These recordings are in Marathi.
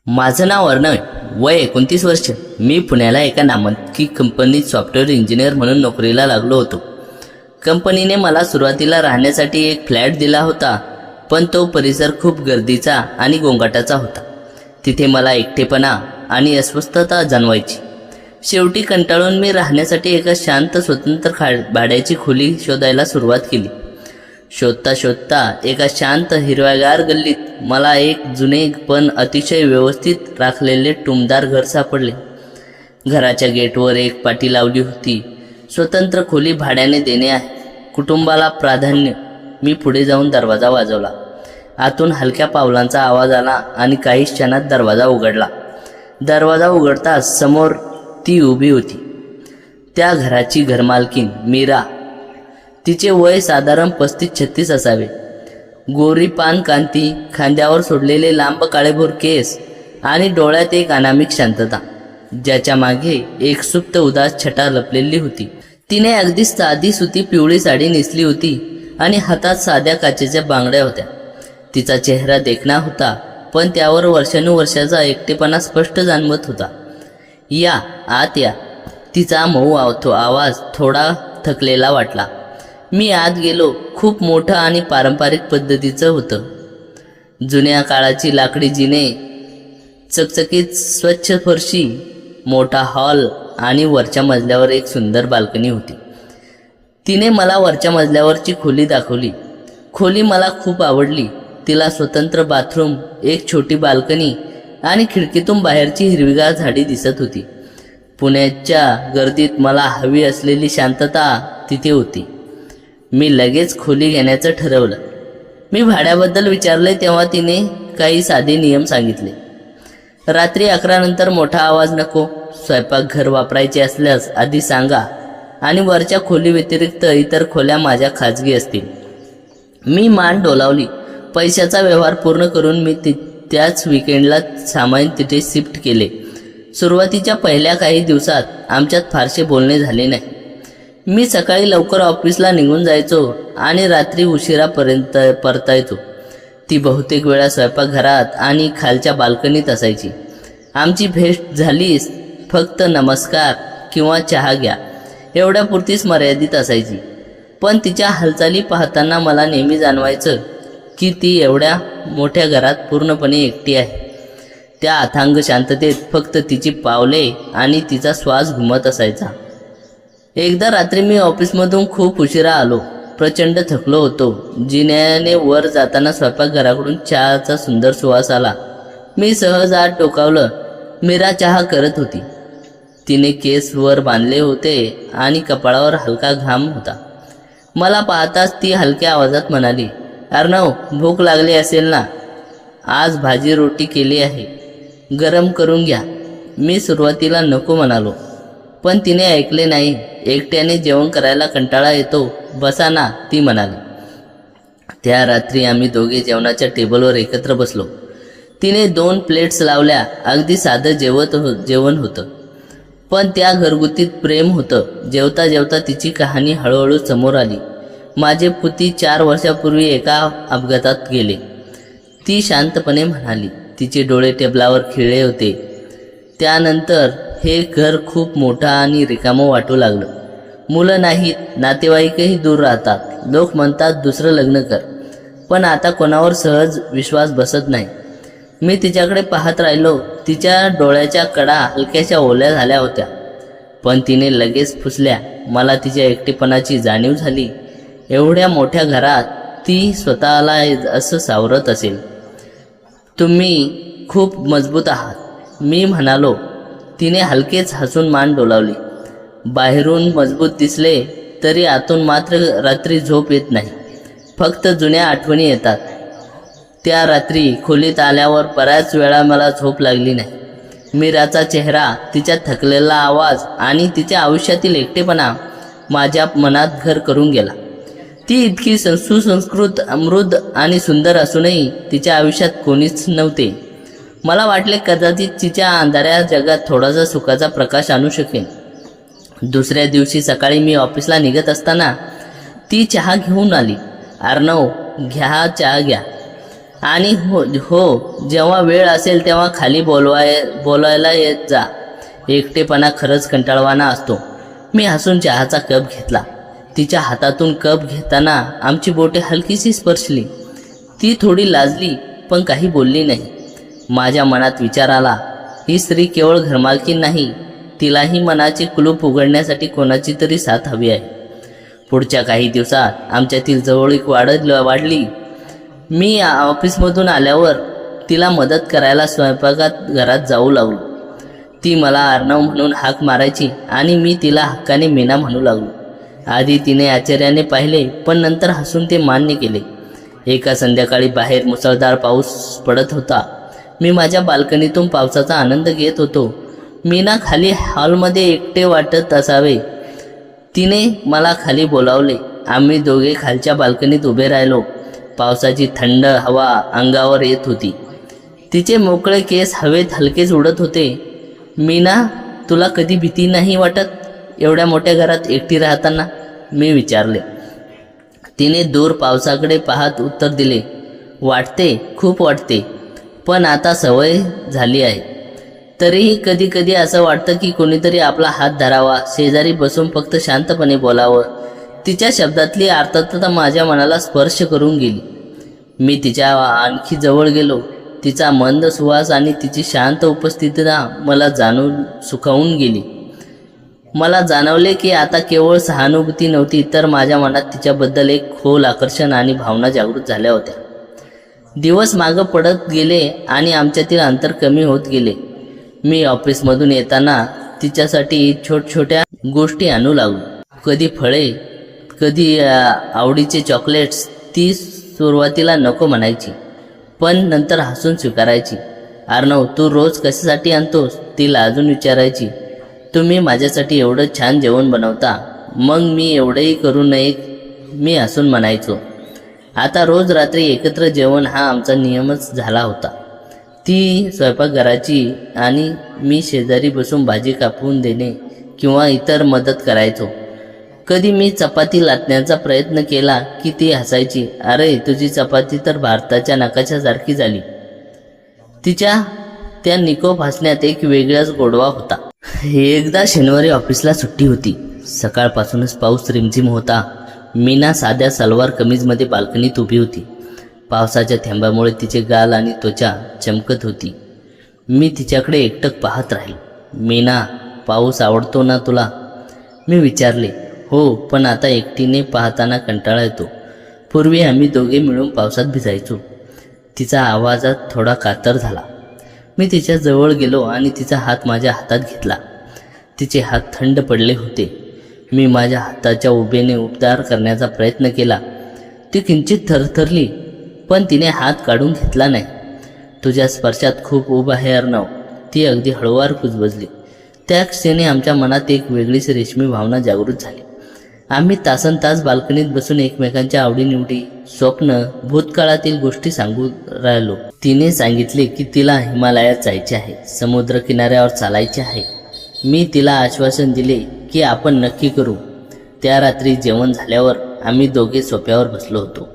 माझं नाव अर्णव, वय 29 वर्ष. मी पुण्याला एका नामांकित कंपनीत सॉफ्टवेअर इंजिनियर म्हणून नोकरीला लागलो होतो. कंपनीने मला सुरुवातीला राहण्यासाठी एक फ्लॅट दिला होता, पण तो परिसर खूप गर्दीचा आणि गोंगाटाचा होता. तिथे मला एकटेपणा आणि अस्वस्थता जाणवायची. शेवटी कंटाळून मी राहण्यासाठी एका शांत स्वतंत्र भाड्याची खोली शोधायला सुरुवात केली. शोधता शोधता एका शांत हिरव्यागार गल्लीत मला एक जुने पण अतिशय व्यवस्थित राखलेले टुमदार घर सापडले. घराच्या गेटवर एक पाटी लावली होती, स्वतंत्र खोली भाड्याने देणे आहे, कुटुंबाला प्राधान्य. मी पुढे जाऊन दरवाजा वाजवला. आतून हलक्या पावलांचा आवाज आला आणि काही क्षणात दरवाजा उघडला. दरवाजा उघडताच समोर ती उभी होती. त्या घराची घरमालकीन मीरा. तिचे वय साधारण 35-36 असावे. गोरी पान कांती, खांद्यावर सोडलेले लांब काळेभोर केस आणि डोळ्यात एक अनामिक शांतता, ज्याच्या मागे एक सुप्त उदास छटा लपलेली होती. तिने अगदी साधी सुती पिवळी साडी नेसली होती आणि हातात साध्या काचेच्या बांगड्या होत्या. तिचा चेहरा देखणा होता, पण त्यावर वर्षानुवर्षाचा एकटेपणा स्पष्ट जाणवत होता. या आत या. तिचा मऊ आवाज थोडा थकलेला वाटला. मी आत गेलो. खूप मोठं आणि पारंपरिक पद्धतीचं होतं. जुन्या काळाची लाकडी जिने, चकचकीत स्वच्छ फरशी, मोठा हॉल आणि वरच्या मजल्यावर एक सुंदर बाल्कनी होती. तिने मला वरच्या मजल्यावरची खोली दाखवली. खोली मला खूप आवडली. तिला स्वतंत्र बाथरूम, एक छोटी बाल्कनी आणि खिडकीतून बाहेरची हिरवीगार झाडी दिसत होती. पुण्याच्या गर्दीत मला हवी असलेली शांतता तिथे होती. मी लगेच खोली घेण्याचं ठरवलं. मी भाड्याबद्दल विचारले तेव्हा तिने काही साधे नियम सांगितले. रात्री 11 नंतर मोठा आवाज नको, स्वयंपाकघर वापरायचे असल्यास आधी सांगा आणि वरच्या खोली व्यतिरिक्त इतर खोल्या माझ्या खाजगी असतील. मी मान डोलावली. पैशाचा व्यवहार पूर्ण करून मी त्याच विकेंडला सामान तिथे शिफ्ट केले. सुरुवातीच्या पहिल्या काही दिवसात आमच्यात फारसे बोलणे झाले नाही. मी सकाळी लवकर ऑफिसला निघून जायचो आणि रात्री उशिरापर्यंत परतायचो. ती बहुतेक वेळा स्वयंपाकघरात आणि खालच्या बाल्कनीत असायची. आमची भेट झालीच फक्त नमस्कार किंवा चहा घ्या एवढ्यापुरतीच मर्यादित असायची. पण तिच्या हालचाली पाहताना मला नेहमी जाणवायचं की ती एवढ्या मोठ्या घरात पूर्णपणे एकटी आहे. त्या अथांग शांततेत फक्त तिची पावले आणि तिचा श्वास घुमत असायचा. एकदा रात्री मी ऑफिसमधून खूप उशिरा आलो. प्रचंड थकलो होतो. जिन्याने वर जाताना स्वयंपाकघराकडून चहाचा सुंदर सुवास आला. मी सहज आत डोकावलं. मीरा चहा करत होती. तिने केस वर बांधले होते आणि कपाळावर हलका घाम होता. मला पाहताच ती हलक्या आवाजात म्हणाली, अर्णव, भूक लागली असेल ना? आज भाजी रोटी केली आहे, गरम करून घ्या. मी सुरुवातीला नको म्हणालो, पण तिने ऐकले नाही. एकट्याने जेवण करायला कंटाळा येतो, बसा ना, ती म्हणाली. त्या रात्री आम्ही दोघे जेवणाच्या टेबलवर एकत्र बसलो. तिने 2 प्लेट्स लावल्या. अगदी साधं जेवण होतं, पण त्या घरगुतीत प्रेम होतं. जेवता जेवता तिची कहाणी हळूहळू समोर आली. माझे पती 4 वर्षापूर्वी एका अपघातात गेले, ती शांतपणे म्हणाली. तिचे डोळे टेबलावर खिळले होते. त्यानंतर हे घर खूप मोठं आणि रिकामं वाटू लागलं. मुलं नाहीत, नातेवाईकही दूर राहतात. लोक म्हणतात दुसरं लग्न कर, पण आता कोणावर सहज विश्वास बसत नाही. मी तिच्याकडे पाहत राहिलो. तिच्या डोळ्याच्या कडा हलक्याशा ओल्या झाल्या होत्या, पण तिने लगेच पुसल्या. मला तिच्या एकटेपणाची जाणीव झाली. एवढ्या मोठ्या घरात ती स्वतःला असं सावरत असेल. तुम्ही खूप मजबूत आहात, मी म्हणालो. तिने हलकेच हसून मान डोलावली. बाहेरून मजबूत दिसले तरी आतून मात्र रात्री झोप येत नाही. फक्त जुन्या आठवणी येतात. त्या रात्री खोलीत आल्यावर बऱ्याच वेळा मला झोप लागली नाही. मीराचा चेहरा, तिचा थकलेला आवाज आणि तिच्या आयुष्यातील एकटेपणा माझ्या मनात घर करून गेला. ती इतकी सुसंस्कृत, अमृत आणि सुंदर असूनही तिच्या आयुष्यात कोणीच नव्हते. मला वाटले कदाचित तिच्या अंधाऱ्या जगात थोडासा सुखाचा प्रकाश आणू शकेन. दुसऱ्या दिवशी सकाळी मी ऑफिसला निघत असताना ती चहा घेऊन आली. अर्णव, घ्या, चहा घ्या. आणि हो जेव्हा वेळ असेल तेव्हा खाली बोलायला येत जा. एकटेपणा खरंच कंटाळवाणा असतो. मी हसून चहाचा कप घेतला. तिच्या हातातून कप घेताना आमची बोटे हलकीशी स्पर्शली. ती थोडी लाजली पण काही बोलली नाही. माझ्या मनात विचार आला, ही स्त्री केवळ घरमालकी नाही, तिलाही मनाचे कुलूप उघडण्यासाठी कोणाची तरी साथ हवी आहे. पुढच्या काही दिवसात आमच्यातील जवळीक वाढली. मी ऑफिसमधून आल्यावर तिला मदत करायला स्वयंपाकात घरात जाऊ लागलो. ती मला अर्णव म्हणून हाक मारायची आणि मी तिला हक्काने मीना म्हणू लागलो. आधी तिने आश्चर्याने पाहिले पण नंतर हसून ते मान्य केले. एका संध्याकाळी बाहेर मुसळधार पाऊस पडत होता. मी माझ्या बाल्कनीतून पावसाचा आनंद घेत होतो. मीना खाली हॉलमध्ये एकटे वाटत असावे. तिने मला खाली बोलावले. आम्ही दोघे खालच्या बाल्कनीत उभे राहिलो. पावसाची थंड हवा अंगावर येत होती. तिचे मोकळे केस हवेत हलकेच उडत होते. मीना, तुला कधी भीती नाही वाटत एवढ्या मोठ्या घरात एकटी राहताना? मी विचारले. तिने दूर पावसाकडे पाहत उत्तर दिले, वाटते, खूप वाटते, पण आता सवय झाली आहे. तरीही कधी कधी असं वाटतं की कोणीतरी आपला हात धरावा, शेजारी बसून फक्त शांतपणे बोलावं. तिच्या शब्दातली अर्थातता माझ्या मनाला स्पर्श करून गेली. मी तिच्या आणखी जवळ गेलो. तिचा मंद सुवास आणि तिची शांत उपस्थितता मला जाणून सुखावून गेली. मला जाणवले की आता केवळ सहानुभूती नव्हती, तर माझ्या मनात तिच्याबद्दल एक खोल आकर्षण आणि भावना जागृत झाल्या होत्या. दिवस मागं पडत गेले आणि आमच्यातील अंतर कमी होत गेले. मी ऑफिसमधून येताना तिच्यासाठी छोट्या गोष्टी आणू लागलो. कधी फळे, कधी आवडीचे चॉकलेट्स. ती सुरुवातीला नको म्हणायची, पण नंतर हसून स्वीकारायची. अर्णव, तू रोज कशासाठी आणतोस? ती लाजून विचारायची. तुम्ही माझ्यासाठी एवढं छान जेवण बनवता, मग मी एवढंही करू नये? मी हसून म्हणायचो. आता रोज रात्री एकत्र जेवण हा आमचा नियमच झाला होता. ती स्वयंपाकघराची आणि मी शेजारी बसून भाजी कापून देणे किंवा इतर मदत करायचो. कधी मी चपाती लाटण्याचा प्रयत्न केला की ती हसायची. अरे, तुझी चपाती तर भारताच्या नकाशासारखी झाली. तिच्या त्या निकोप हसण्यात एक वेगळाच गोडवा होता. एकदा शनिवारी ऑफिसला सुट्टी होती. सकाळपासूनच पाऊस रिमझिम होता. मीना साध्या सलवार कमीजमध्ये बाल्कनीत उभी होती. पावसाच्या थेंबामुळे तिचे गाल आणि त्वचा चमकत होती. मी तिच्याकडे एकटक पाहत राहिलो. मीना, पाऊस आवडतो ना तुला? मी विचारले. हो, पण आता एकटीने पाहताना कंटाळा येतो. पूर्वी आम्ही दोघे मिळून पावसात भिजायचो. तिचा आवाजात थोडा कातर झाला. मी तिच्या जवळ गेलो आणि तिचा हात माझ्या हातात घेतला. तिचे हात थंड पडले होते. मी माझ्या हाताच्या उभेने उपचार करण्याचा प्रयत्न केला. ती किंचित थरथरली, पण तिने हात काढून घेतला नाही. तुझ्या स्पर्शात खूप ऊब आहे अर्णव, ती अगदी हळूवार कुजबजली. त्या क्षणी आमच्या मनात एक वेगळीच रेशमी भावना जागृत झाली. आम्ही तासनतास बाल्कनीत बसून एकमेकांच्या आवडीनिवडी, स्वप्न, भूतकाळातील गोष्टी सांगू राहिलो. तिने सांगितले की तिला हिमालयात जायचे आहे, समुद्र किनाऱ्यावर चालायचे आहे. मी तिला आश्वासन दिले की आपण नक्की करू. त्या रात्री जेवण झाल्यावर आम्ही दोघे सोफ्यावर बसलो होतो.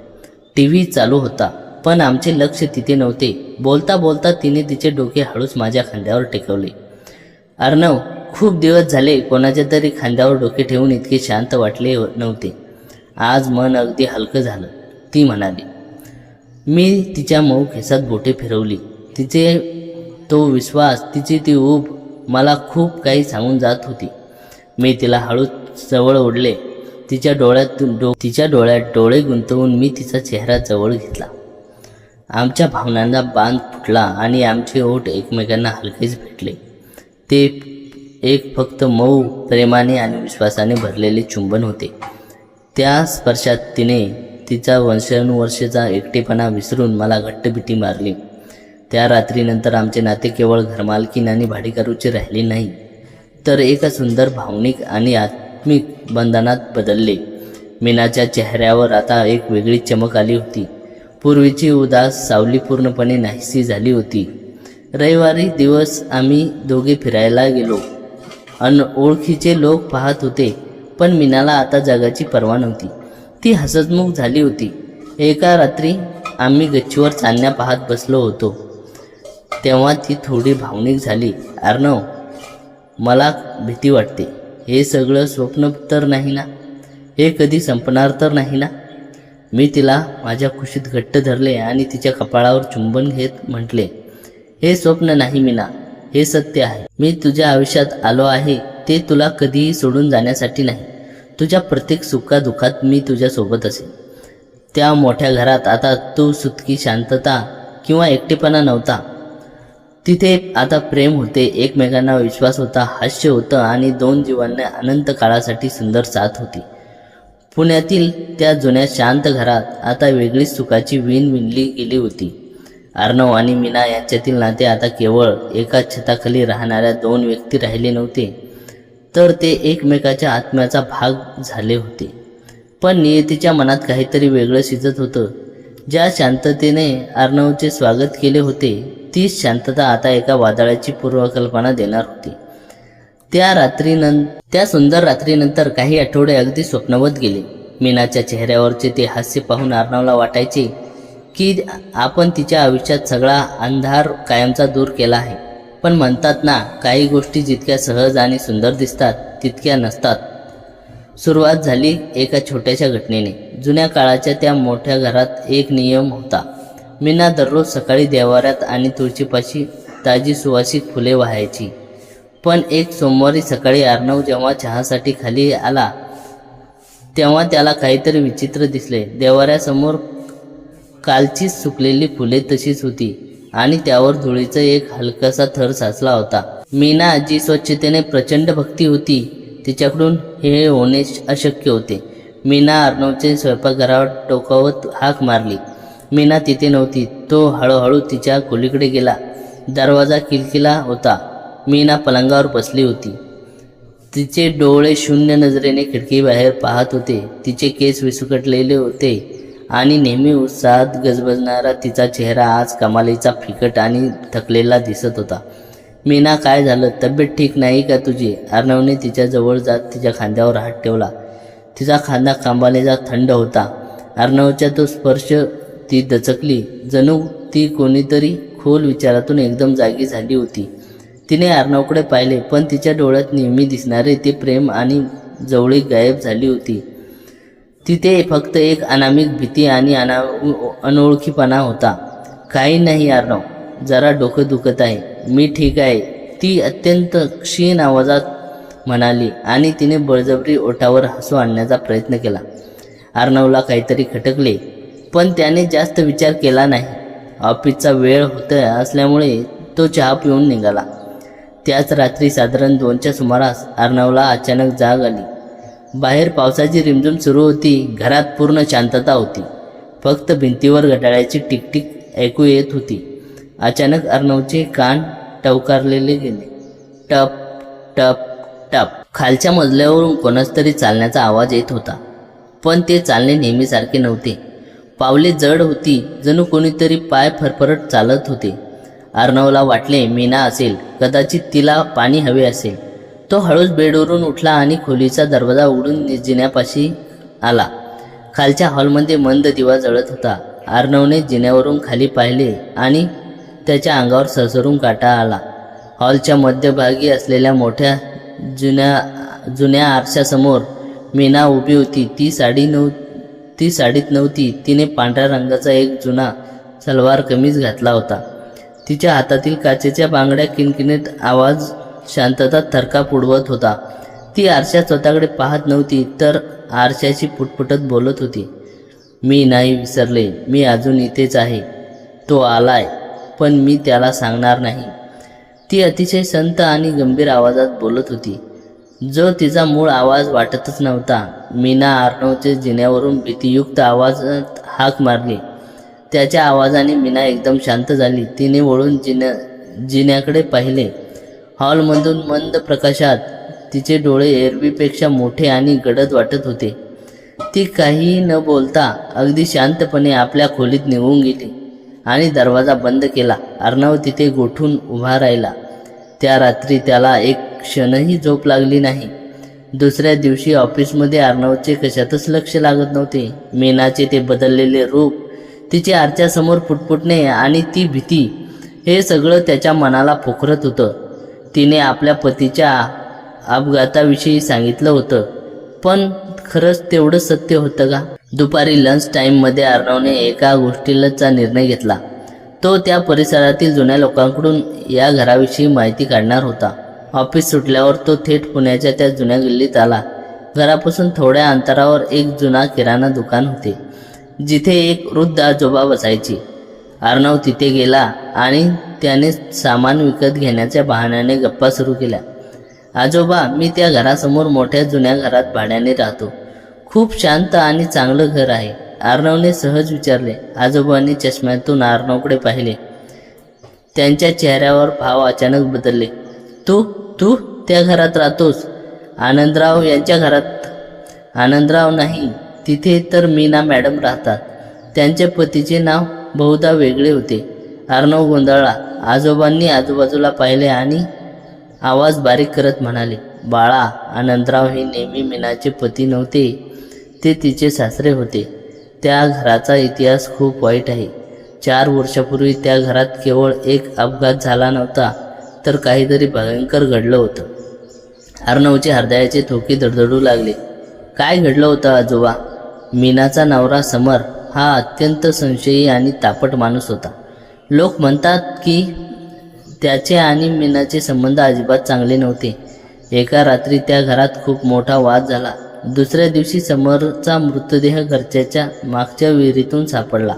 TV चालू होता, पण आमचे लक्ष तिथे नव्हते. बोलता बोलता तिने तिचे डोके हळूच माझ्या खांद्यावर टेकवले. अर्णव, खूप दिवस झाले कोणाच्या तरी खांद्यावर डोके ठेवून इतके शांत वाटले नव्हते. आज मन अगदी हलकं झालं, ती म्हणाली. मी तिच्या मऊ केसात बोटे फिरवली. तिचे तो विश्वास, तिची ती ऊब मला खूप काही सांगून जात होती. मी तिला हळूच जवळ ओढले. तिच्या डोळ्यात डोळे गुंतवून मी तिचा चेहरा जवळ घेतला. आमच्या भावनांना बांध फुटला आणि आमचे ओठ एकमेकांना हलकेच भेटले. ते एक फक्त मऊ, प्रेमाने आणि विश्वासाने भरलेले चुंबन होते. त्या स्पर्शात तिने तिचा वर्षानुवर्षाचा एकटेपणा विसरून मला घट्ट मिठी मारली. त्या रात्रीनंतर आमचे नाते केवळ घरमालकीन आणि भाडेकरूचे राहिले नाही, तर एका सुंदर भावनिक आणि आत्मिक बंधनात बदलले. मीनाच्या चेहऱ्यावर आता एक वेगळी चमक आली होती. पूर्वीची उदास सावली पूर्णपणे नाहीशी झाली होती. रविवारी दिवस आम्ही दोघे फिरायला गेलो. अनओळखीचे लोक पाहत होते, पण मीनाला आता जगाची पर्वा नव्हती. ती हसतमुख झाली होती. एका रात्री आम्ही गच्चीवर चांदण्या पाहत बसलो होतो तेव्हा ती थोडी भावनिक झाली. अर्णव, मला भीती वाटते. हे सगळं स्वप्न तर नाही ना? हे कधी संपणार तर नाही ना? मी तिला माझ्या कुशीत घट्ट धरले आणि तिच्या कपाळावर चुंबन घेत म्हटले, हे स्वप्न नाही मीना, हे सत्य आहे. मी तुझ्या आयुष्यात आलो आहे ते तुला कधीही सोडून जाण्यासाठी नाही. तुझ्या प्रत्येक सुखादुःखात मी तुझ्यासोबत असेन. त्या मोठ्या घरात आता तू सुतकी शांतता किंवा एकटेपणा नव्हता. तिथे आता प्रेम होते, एकमेकांना विश्वास होता, हास्य होतं आणि दोन जीवांना अनंत काळासाठी सुंदर साथ होती. पुण्यातील त्या जुन्या शांत घरात आता वेगळीच सुखाची वीण विणली गेली होती. अर्णव आणि मीना यांच्यातील नाते आता केवळ एकाच छताखाली राहणाऱ्या दोन व्यक्ती राहिले नव्हते, तर ते एकमेकाच्या आत्म्याचा भाग झाले होते. पण नियतीच्या मनात काहीतरी वेगळं शिजत होतं. ज्या शांततेने अर्णवचे स्वागत केले होते तीच शांतता आता एका वादळाची पूर्वकल्पना देणार होती. त्या सुंदर रात्रीनंतर काही आठवडे अगदी स्वप्नवत गेले. मीनाच्या चेहऱ्यावरचे ते हास्य पाहून अर्णवला वाटायचे की आपण तिच्या आयुष्यात सगळा अंधार कायमचा दूर केला आहे. पण म्हणतात ना, काही गोष्टी जितक्या सहज आणि सुंदर दिसतात तितक्या नसतात. सुरुवात झाली एका छोट्याशा घटनेने. जुन्या काळाच्या त्या मोठ्या घरात एक नियम होता. मीना दररोज सकाळी देवाऱ्यात आणि तुळशीपाशी ताजी सुवासिक फुले वाहायची. पण एक सोमवारी सकाळी अर्णव जेव्हा चहासाठी खाली आला तेव्हा त्याला काहीतरी विचित्र दिसले. देवाऱ्यासमोर कालचीच सुकलेली फुले तशीच होती आणि त्यावर धुळीचा एक हलकासा थर साचला होता. मीना, जी स्वच्छतेने प्रचंड भक्ती होती, तिच्याकडून हे होणे अशक्य होते. मीना अर्णवचे स्वयंपाकघरावर टोकावत हाक मारली. मीना तिथे नव्हती. तो हळूहळू तिच्या खोलीकडे गेला. दरवाजा किलकिला होता. मीना पलंगावर बसली होती. तिचे डोळे शून्य नजरेने खिडकीबाहेर पाहत होते. तिचे केस विस्कटलेले होते आणि नेहमी उत्साहात गजबजणारा तिचा चेहरा आज कमालीचा फिकट आणि थकलेला दिसत होता. मीना, काय झालं? तब्येत ठीक नाही का तुझी? अर्णवने तिच्या जवळ जात तिच्या खांद्यावर हात ठेवला. तिचा खांदा कमालीचा थंड होता. अर्णवच्या तो स्पर्श ती दचकली. जणू ती कोणीतरी खोल विचारातून एकदम जागी झाली होती. तिने अर्णवकडे पाहिले, पण तिच्या डोळ्यात नेहमी दिसणारे ते प्रेम आणि जवळीक गायब झाली होती. तिथे फक्त एक अनामिक भीती आणि अनोळखीपणा होता. काही नाही अर्णव, जरा डोकं दुखत आहे. मी ठीक आहे, ती अत्यंत क्षीण आवाजात म्हणाली आणि तिने बळजबरी ओठावर हसू आणण्याचा प्रयत्न केला. अर्णवला काहीतरी खटकले, पण त्याने जास्त विचार केला नाही. ऑफिसचा वेळ होत असल्यामुळे तो चहा पिऊन निघाला. त्याच रात्री साधारण 2च्या सुमारास अर्णवला अचानक जाग आली. बाहेर पावसाची रिमझिम सुरू होती. घरात पूर्ण शांतता होती. फक्त भिंतीवर घड्याळाची टिकटिक ऐकू येत होती. अचानक अर्णवचे कान टवकारलेले गेले. टप टप टप. खालच्या मजल्यावरून कोणाच तरी चालण्याचा आवाज येत होता, पण ते चालणे नेहमीसारखे नव्हते. पावले जड होती, जणू कोणीतरी पाय फरफरत चालत होते. अर्णवला वाटले मीना असेल, कदाचित तिला पाणी हवे असेल. तो हळूच बेडवरून उठला आणि खोलीचा दरवाजा उघडून जिन्यापाशी आला. खालच्या हॉलमध्ये मंद दिवा जळत होता. अर्णवने जिन्यावरून खाली पाहिले आणि त्याच्या अंगावर सरसरून काटा आला. हॉलच्या मध्यभागी असलेल्या मोठ्या जुन्या आरशासमोर मीना उभी होती. ती साडीत नव्हती. तिने पांढऱ्या रंगाचा एक जुना सलवार कमीज घातला होता. तिच्या हातातील काचेच्या बांगड्या किणकिणीत आवाज शांतता थरकाप उडवत होता. ती आरशात स्वतःकडे पाहत नव्हती, तर आरशाशी पुटपुटत बोलत होती. मी नाही विसरले, मी अजून इथेच आहे. तो आलाय, पण मी त्याला सांगणार नाही. ती अतिशय संत आणि गंभीर आवाजात बोलत होती, जो तिचा मूळ आवाज वाटतच नव्हता. मीना अर्णवचे जिन्यावरून भीतीयुक्त आवाजात हाक मारली. त्याच्या आवाजाने मीना एकदम शांत झाली. तिने वळून जिन्याकडे पाहिले. हॉलमधून मंद प्रकाशात तिचे डोळे एरवीपेक्षा मोठे आणि गडद वाटत होते. ती काहीही न बोलता अगदी शांतपणे आपल्या खोलीत निघून गेली आणि दरवाजा बंद केला. अर्णव तिथे गोठून उभा राहिला. त्या रात्री त्याला एक क्षणही झोप लागली नाही. दुसऱ्या दिवशी ऑफिसमध्ये अर्णवचे कशातच लक्ष लागत नव्हते. मीनाचे ते बदललेले रूप, तिचे आरच्यासमोर पुटपुटणे आणि ती भीती हे सगळं त्याच्या मनाला पोखरत होतं. तिने आपल्या पतीच्या अपघाताविषयी सांगितलं होतं, पण खरंच तेवढं सत्य होतं का? दुपारी लंच टाईममध्ये अर्णवने एका गोष्टीचा निर्णय घेतला. तो त्या परिसरातील जुन्या लोकांकडून या घराविषयी माहिती काढणार होता. ऑफिस सुटल्यावर तो थेट पुण्याच्या त्या जुन्या गल्लीत आला. घरापासून थोड्या अंतरावर एक जुना किराणा दुकान होते, जिथे एक वृद्ध आजोबा बसायची. अर्णव तिथे गेला आणि त्याने सामान विकत घेण्याच्या बहाण्याने गप्पा सुरू केल्या. आजोबा, मी त्या घरासमोर मोठ्या जुन्या घरात भाड्याने राहतो. खूप शांत आणि चांगलं घर आहे, अर्णवने सहज विचारले. आजोबांनी चष्म्यातून अर्णवकडे पाहिले. त्यांच्या चेहऱ्यावर भाव अचानक बदलले. तू तू त्या घरात राहतोस? आनंदराव यांच्या घरात? आनंदराव नाही, तिथे तर मीना मॅडम राहतात. त्यांच्या पतीचे नाव बहुधा वेगळे होते. अर्णव गोंधळला. आजोबांनी आजूबाजूला पाहिले आणि आवाज बारीक करत म्हणाले, बाळा, आनंदराव हे नेहमी मीनाचे पती नव्हते, ते तिचे सासरे होते. त्या घराचा इतिहास खूप वाईट आहे. 4 वर्षापूर्वी त्या घरात केवळ एक अपघात झाला नव्हता, तर काहीतरी भयंकर घडलं होतं. अर्णवचे हृदयाचे ठोके धडधडू लागले. काय घडलं होतं आजोबा? मीनाचा नवरा समर हा अत्यंत संशयी आणि तापट माणूस होता. लोक म्हणतात की त्याचे आणि मीनाचे संबंध अजिबात चांगले नव्हते. एका रात्री त्या घरात खूप मोठा वाद झाला. दुसऱ्या दिवशी समरचा मृतदेह घरच्याच्या मागच्या विहिरीतून सापडला.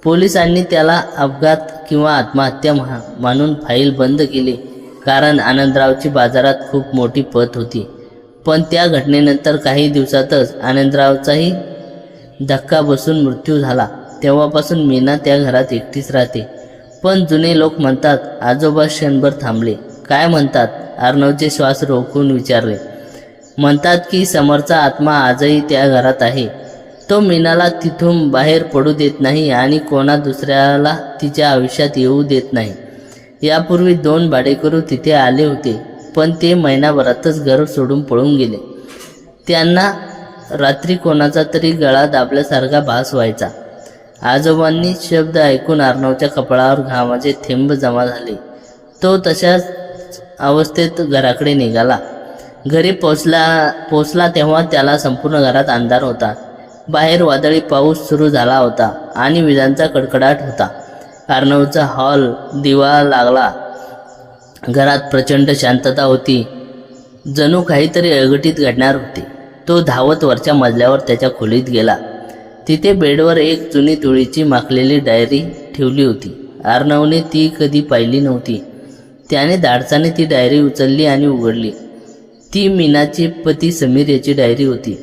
पोलिसांनी त्याला अपघात किंवा आत्महत्या मानून फाईल बंद केली, कारण आनंदरावची बाजारात खूप मोठी पत होती. पण त्या घटनेनंतर काही दिवसातच आनंदरावचाही धक्का बसून मृत्यू झाला. तेव्हापासून मीना त्या घरात एकटीच राहते. पण जुने लोक म्हणतात. आजोबा क्षणभर थांबले. काय म्हणतात? अर्णवचे श्वास रोखून विचारले. म्हणतात की समरचा आत्मा आजही त्या घरात आहे. तो मीनाला तिथून बाहेर पडू देत नाही आणि कोणा दुसऱ्याला तिच्या आयुष्यात येऊ देत नाही. यापूर्वी 2 भाडेकरू तिथे आले होते, पण ते महिनाभरातच घर सोडून पळून गेले. त्यांना रात्री कोणाचा तरी गळा दाबल्यासारखा भास व्हायचा. आजोबांनी शब्द ऐकून अर्णवच्या कपाळावर घामाचे थेंब जमा झाले. तो तशाच अवस्थेत घराकडे निघाला. घरी पोचला तेव्हा त्याला संपूर्ण घरात अंधार होता. बाहेर वादळी पाऊस सुरू झाला होता आणि विजांचा कडकडाट होता. अर्णवचा हॉल दिवा लागला. घरात प्रचंड शांतता होती, जणू काहीतरी अघटित घडणार होते. तो धावत वरच्या मजल्यावर त्याच्या खोलीत गेला. तिथे बेडवर एक जुनी तुळीची माखलेली डायरी ठेवली होती. अर्णवने ती कधी पाहिली नव्हती. त्याने धाडसाने ती डायरी उचलली आणि उघडली. ती मीनाचे पती समीर याची डायरी होती.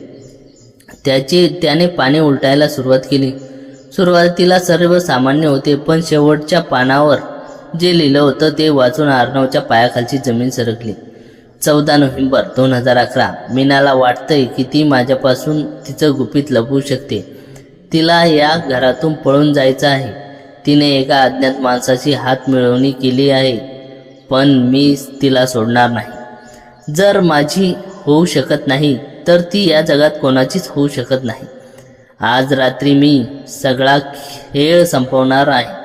त्याने पाने उलटायला सुरुवात केली. सुरुवातीला सर्व सामान्य होते, पण शेवटच्या पानावर जे लिहिलं होतं ते वाचून अर्णवच्या पायाखालची जमीन सरकली. 14 नोव्हेंबर 2011. मीनाला वाटतंय की ती माझ्यापासून तिचं गुपित लपवू शकते. तिला या घरातून पळून जायचं आहे. तिने एका अज्ञात माणसाची हात मिळवणी केली आहे, पण मी तिला सोडणार नाही. जर माझी होऊ शकत नाही तर ती या जगात कोणाचीच होऊ शकत नाही. आज रात्री मी सगळा खेळ संपवणार आहे.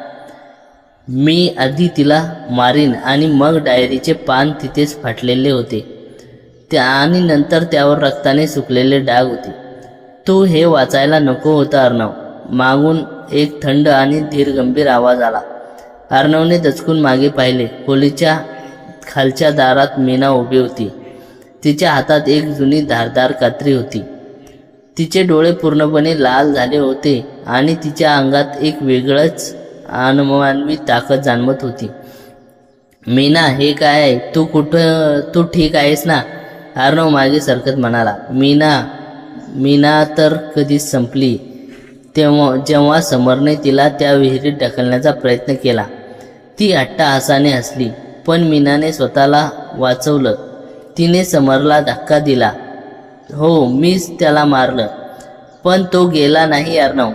मी आधी तिला मारीन आणि मग डायरीचे पान तिथेच फाटलेले होते आणि नंतर त्यावर रक्ताने सुकलेले डाग होते. तू हे वाचायला नको होतं अर्णव. मागून एक थंड आणि धीरगंभीर आवाज आला. अर्णवने दचकून मागे पाहिले. खोलीच्या खालच्या दारात मीना उभी होती. तिच्या हातात एक जुनी धारदार कात्री होती. तिचे डोळे पूर्णपणे लाल झाले होते आणि तिच्या अंगात एक वेगळंच अनमानवी ताकद जाणवत होती. मीना, हे काय आहे? तू ठीक आहेस ना? अर्णव मागे सरकत म्हणाला. मीना तर कधीच संपली. जेव्हा समरने तिला त्या विहिरीत ढकलण्याचा प्रयत्न केला. ती अट्टहासाने हसली. पण मीनाने स्वतःला वाचवलं. तिने समरला धक्का दिला. हो, मीच त्याला मारलं. पण तो गेला नाही अर्णव.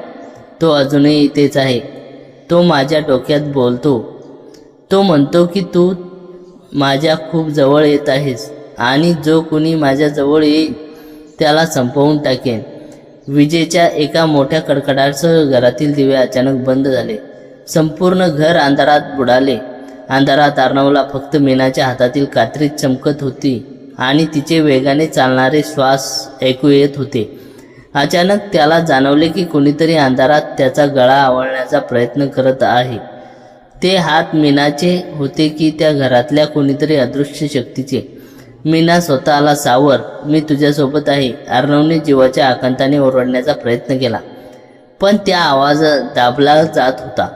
तो अजूनही इथेच आहे. तो माझ्या डोक्यात बोलतो. तो म्हणतो की तू माझ्या खूप जवळ येत आहेस आणि जो कुणी माझ्या जवळ येईल त्याला संपवून टाकेन. विजेच्या एका मोठ्या कडकडाटासह घरातील दिवे अचानक बंद झाले. संपूर्ण घर अंधारात बुडाले. अंधारात अर्णवला फक्त मीनाच्या हातातील कात्री चमकत होती आणि तिचे वेगाने चालणारे श्वास ऐकू येत होते. अचानक त्याला जाणवले की कोणीतरी अंधारात त्याचा गळा आवळण्याचा प्रयत्न करत आहे. ते हात मीनाचे होते की त्या घरातल्या कोणीतरी अदृश्य शक्तीचे. मीना स्वतःला सावर, मी तुझ्यासोबत आहे, अर्णवने जीवाच्या आकांताने ओरडण्याचा प्रयत्न केला. पण त्या आवाज दाबला जात होता.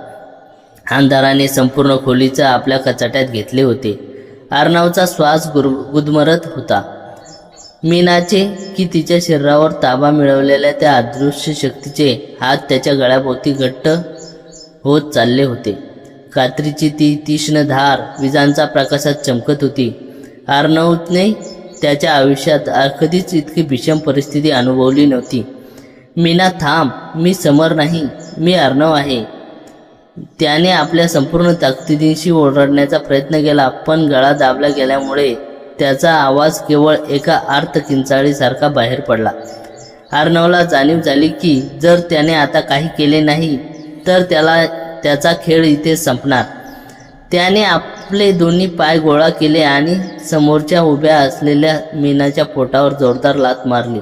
अंधाराने संपूर्ण खोलीचं आपल्या कचाट्यात घेतले होते. अर्णवचा श्वास गुदमरत होता. मीनाचे की तिच्या शरीरावर ताबा मिळवलेल्या त्या अदृश्य शक्तीचे हात त्याच्या गळ्याभोवती घट्ट होत चालले होते. कात्रीची ती तीक्ष्ण धार विजांच्या प्रकाशात चमकत होती. अर्णवने त्याच्या आयुष्यात कधीच इतकी भीषण परिस्थिती अनुभवली नव्हती. मीना थांब, मी समर नाही, मी अर्णव आहे. त्याने आपल्या संपूर्ण ताकदीनिशी ओरडण्याचा प्रयत्न केला, पण गळा दाबला गेल्यामुळे त्याचा आवाज केवळ एका आर्त किंचाळीसारखा बाहेर पडला. अर्णवला जाणीव झाली की जर त्याने आता काही केले नाही तर त्याचा खेळ इथे संपणार. त्याने आपले दोन्ही पाय गोळा केले आणि समोरच्या उभ्या असलेल्या मीनाच्या पोटावर जोरदार लाथ मारली.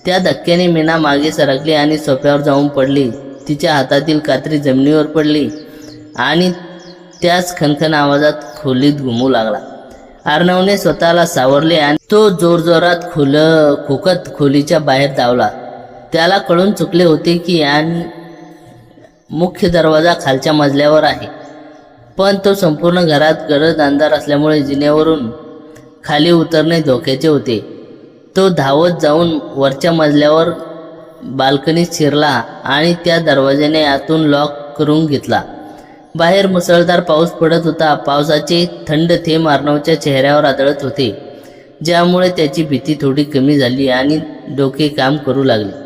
त्या धक्क्याने मीना मागे सरकली आणि सोफ्यावर जाऊन पडली. तिच्या हातातील कात्री जमिनीवर पडली आणि त्याच खणखण आवाजात खोलीत घुमू लागला. अर्णवने स्वतःला सावरले आणि तो जोरजोरात खोकत खोलीच्या बाहेर धावला. त्याला कळून चुकले होते की मुख्य दरवाजा खालच्या मजल्यावर आहे, पण तो संपूर्ण घरात गडद अंधार असल्यामुळे जिन्यावरून खाली उतरणे धोक्याचे होते. तो धावत जाऊन वरच्या मजल्यावर बाल्कनीत शिरला आणि त्या दरवाजाने आतून लॉक करून घेतला. बाहेर मुसळधार पाऊस पडत होता. पावसाचे थंड थेंब अर्णवच्या चेहऱ्यावर आदळत होते, ज्यामुळे त्याची भीती थोडी कमी झाली आणि डोके काम करू लागले.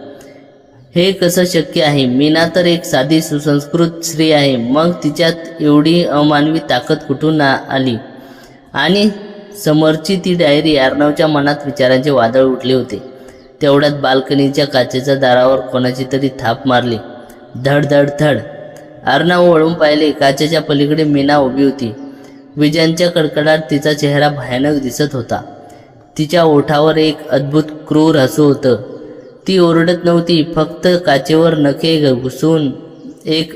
हे कसं शक्य आहे? मीना तर एक साधी सुसंस्कृत स्त्री आहे, मग तिच्यात एवढी अमानवी ताकद कुठून आली? आणि समरची ती डायरी. अर्णवच्या मनात विचारांचे वादळ उठले होते. तेवढ्यात बाल्कनीच्या काचेच्या दारावर कोणाची तरी थाप मारली. धड धड धड. अर्णव वळून पाहिले. काचेच्या पलीकडे मीना उभी होती. विजांच्या कडकडाट तिचा चेहरा भयानक दिसत होता. तिच्या ओठावर एक अद्भुत क्रूर हसू होतं. ती ओरडत नव्हती, फक्त काचेवर नखे घुसून एक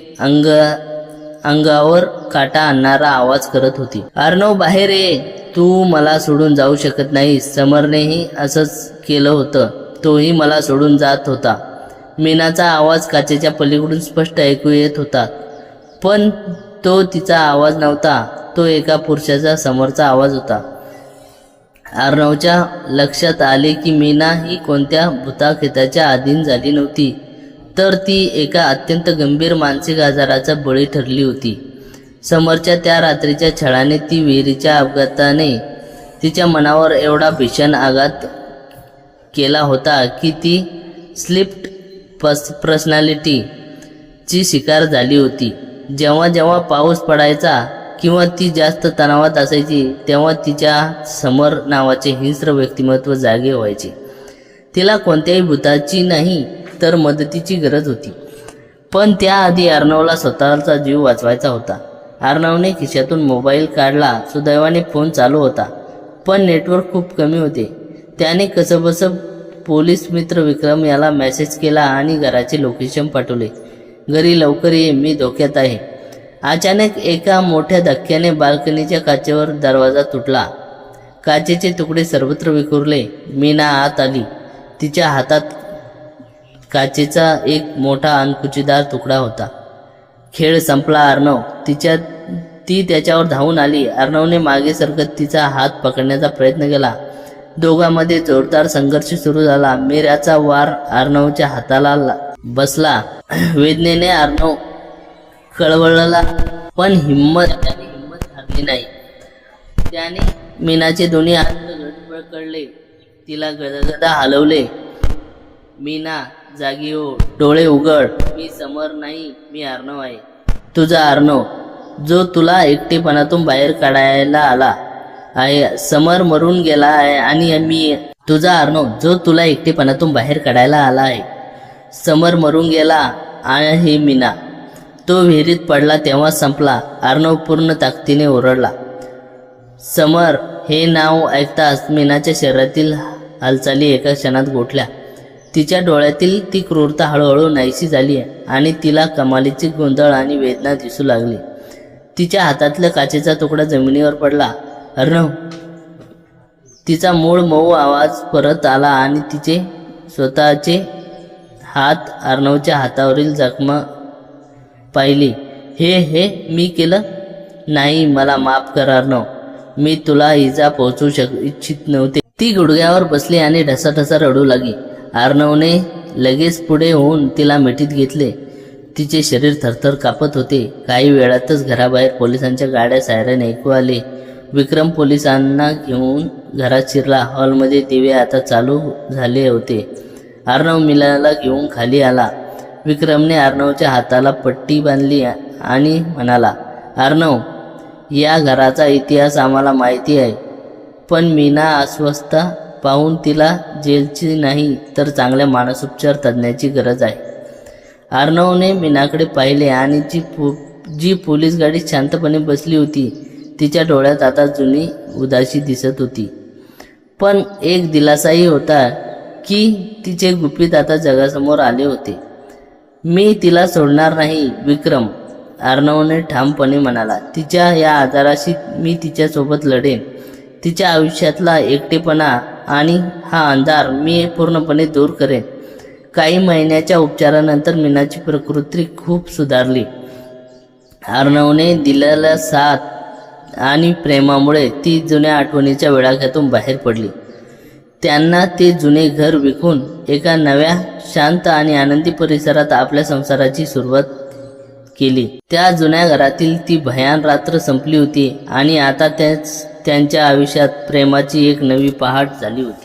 अंगावर काटा आणणारा आवाज करत होती. अर्णव, बाहेर ये, तू मला सोडून जाऊ शकत नाही. समरनेही असंच केलं होतं, तोही मला सोडून जात होता. मीनाचा आवाज काचेच्या पलीकडून स्पष्ट ऐकू येत होता, पण तो तिचा आवाज नव्हता, तो एका पुरुषाचा समोरचा आवाज होता. अर्णवच्या लक्षात आले की मीना ही कोणत्या भूताखेताच्या अधीन झाली नव्हती, तर ती एका अत्यंत गंभीर मानसिक आजाराचा बळी ठरली होती. समरच्या त्या रात्रीच्या छळाने, ती विहिरीच्या अपघाताने तिच्या मनावर एवढा भीषण आघात केला होता की ती स्लिप्ड पर्सनॅलिटीची शिकार झाली होती. जेव्हा जेव्हा पाऊस पडायचा किंवा ती जास्त तणावात असायची, तेव्हा तिच्या समर नावाचे हिंस्र व्यक्तिमत्व जागे व्हायचे. तिला कोणत्याही भूताची नाही तर मदतीची गरज होती. पण त्याआधी अर्णवला स्वतःचा जीव वाचवायचा होता. अर्णवने खिशातून मोबाईल काढला. सुदैवाने फोन चालू होता, पण नेटवर्क खूप कमी होते. त्याने कसंबसं पोलीस मित्र विक्रम याला मेसेज केला आणि घराचे लोकेशन पाठवले. घरी लवकर ये, मी धोक्यात आहे. अचानक एका मोठ्या धक्क्याने बाल्कनीच्या काचेवर दरवाजा तुटला. काचेचे तुकडे सर्वत्र विखुरले. मीना आत आली. तिच्या हातात काचेचा एक मोठा अणकुचीदार तुकडा होता. खेळ संपला अर्णव. ती त्याच्यावर धावून आली. अर्णवने मागे सरकत तिचा हात पकडण्याचा प्रयत्न केला. दोघांमध्ये जोरदार संघर्ष सुरू झाला. मीराचा वार अर्णवच्या हाताला बसला. वेदनेने अर्णव कळवळला, पण हिम्मत हरली नाही. त्याने मीनाचे दोन्ही हात घट्ट पकडले. तिला गदगदा हलवले. मीना, जागी हो, डोळे उघड. मी समर नाही, मी अर्णव आहे. तुझा अर्णव, जो तुला एकटेपणातून बाहेर काढायला आला आहे. समर मरून गेला आहे आणि मी तुझा अर्णव, जो तुला एकटेपणातून बाहेर काढायला आला आहे. समर मरून गेला आहे मीना. तो विहिरीत पडला तेव्हा संपला. अर्णव पूर्ण ताकदीने ओरडला. समर हे नाव ऐकताच मीनाच्या शरीरातील हालचाली एका क्षणात गोठल्या. तिच्या डोळ्यातील ती क्रूरता हळूहळू नाहीशी झाली आणि तिला कमालीची गोंधळ आणि वेदना दिसू लागली. तिच्या हातातला काचेचा तुकडा जमिनीवर पडला. अर्णव. तिचा मूळ मऊ आवाज परत आला आणि तिचे स्वतःचे हात अर्णवच्या हातावरील जखमा पाहिली. हे मी केलं नाही. मला माफ कर अर्णव. मी तुला इजा पोहोचवू इच्छित नव्हते. ती गुडघ्यावर बसली आणि ढसाढसा रडू लागली. अर्णवने लगेच पुढे होऊन तिला मिठीत घेतले. तिचे शरीर थरथर कापत होते. काही वेळातच घराबाहेर पोलिसांच्या गाड्या सायरन ऐकू आले. विक्रम पोलिसांना घेऊन घरात शिरला. हॉलमध्ये दिवे आता चालू झाले होते. अर्णव मीनाला घेऊन खाली आला. विक्रमने अर्णवच्या हाताला पट्टी बांधली आणि म्हणाला, अर्णव, या घराचा इतिहास आम्हाला माहिती आहे, पण मीना अस्वस्थ पाहून तिला जेलची नाही तर चांगल्या मानसोपचार तज्ज्ञाची गरज आहे. अर्णवने मीनाकडे पाहिले आणि जी पोलीस गाडी शांतपणे बसली होती तिच्या डोळ्यात आता जुनी उदासी दिसत होती. पण एक दिलासाही होता की तिचे गुपित आता जगासमोर आले होते. मी तिला सोडणार नाही विक्रम, अर्णवने ठामपणे म्हणाला. तिच्या या आजाराशी मी तिच्यासोबत लढेन. तिच्या आयुष्यातला एकटेपणा आणि हा अंधार मी पूर्णपणे दूर करेन. काही महिन्याच्या उपचारानंतर मीनाची प्रकृती खूप सुधारली. अर्णवने दिलेल्या साथ आणि प्रेमामुळे ती जुन्या आठवणीच्या वेळाख्यातून बाहेर पडली. त्यांना ते जुने घर विकून एका नव्या शांत आणि आनंदी परिसरात आपल्या संसाराची सुरुवात केली. त्या जुन्या घरातील ती भयान रात्र संपली होती आणि आता त्यांच्या आयुष्यात प्रेमाची एक नवी पहाट झाली होती.